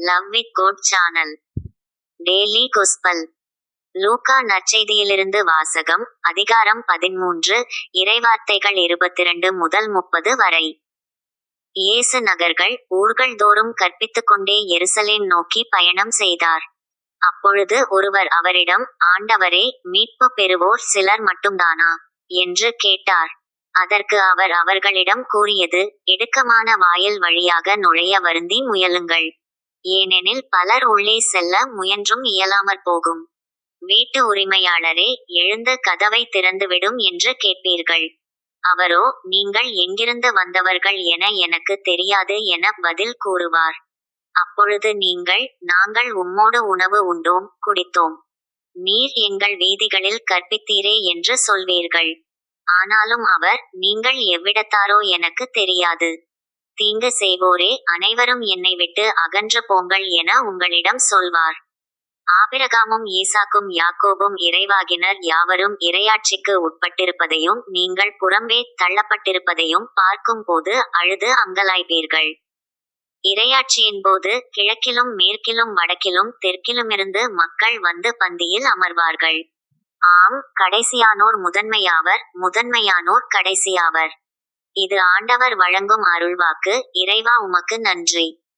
Love with God channel daily gospel லூக்கா நற்செய்தியிலிருந்து வாசகம். அதிகாரம் 13. இறைவார்த்தைகள் 22 முதல் 30 வரை. இயேசு நகர்கள் ஊர்கள் தோறும் கற்பித்துக் கொண்டே எருசலேம் நோக்கி பயணம் செய்தார். அப்பொழுது ஒருவர் அவரிடம், ஆண்டவரே, மீட்பு பெறுவோர் சிலர் மட்டும்தானா என்று கேட்டார். அதற்கு அவர் அவர்களிடம் கூறியது, இடுக்கமான வாயில் வழியாக நுழைய வருந்தி முயலுங்கள். ஏனெனில் பலர் உள்ளே செல்ல முயன்றும் இயலாமற் போகும். வீட்டு உரிமையாளரே, எழுந்து கதவை திறந்துவிடும் என்று கேட்பீர்கள். அவரோ, நீங்கள் எங்கிருந்து வந்தவர்கள் என எனக்கு தெரியாது என பதில் கூறுவார். அப்பொழுது நீங்கள், நாங்கள் உம்மோடு உணவு உண்டோம், குடித்தோம். நீர் எங்கள் வீதிகளில் கற்பித்தீரே என்று சொல்வீர்கள். ஆனாலும் அவர், நீங்கள் எவ்விடத்தாரோ எனக்கு தெரியாது. தீங்கு செய்வோரே, அனைவரும் என்னை விட்டு அகன்று போங்கள் என உங்களிடம் சொல்வார். ஆபிரகாமும் ஈசாக்கும் யாக்கோபும் இறைவாகினர் யாவரும் இறையாட்சிக்கு உட்பட்டிருப்பதையும் நீங்கள் புறம்பே தள்ளப்பட்டிருப்பதையும் பார்க்கும் போது அழுது அங்கலாய்ப்பீர்கள். இறையாட்சியின் போது கிழக்கிலும் மேற்கிலும் வடக்கிலும் தெற்கிலுமிருந்து மக்கள் வந்து பந்தியில் அமர்வார்கள். ஆம், கடைசியானோர் முதன்மையாவர், முதன்மையானோர் கடைசியாவர். இது ஆண்டவர் வழங்கும் அருள்வாக்கு. இறைவா, உமக்கு நன்றி.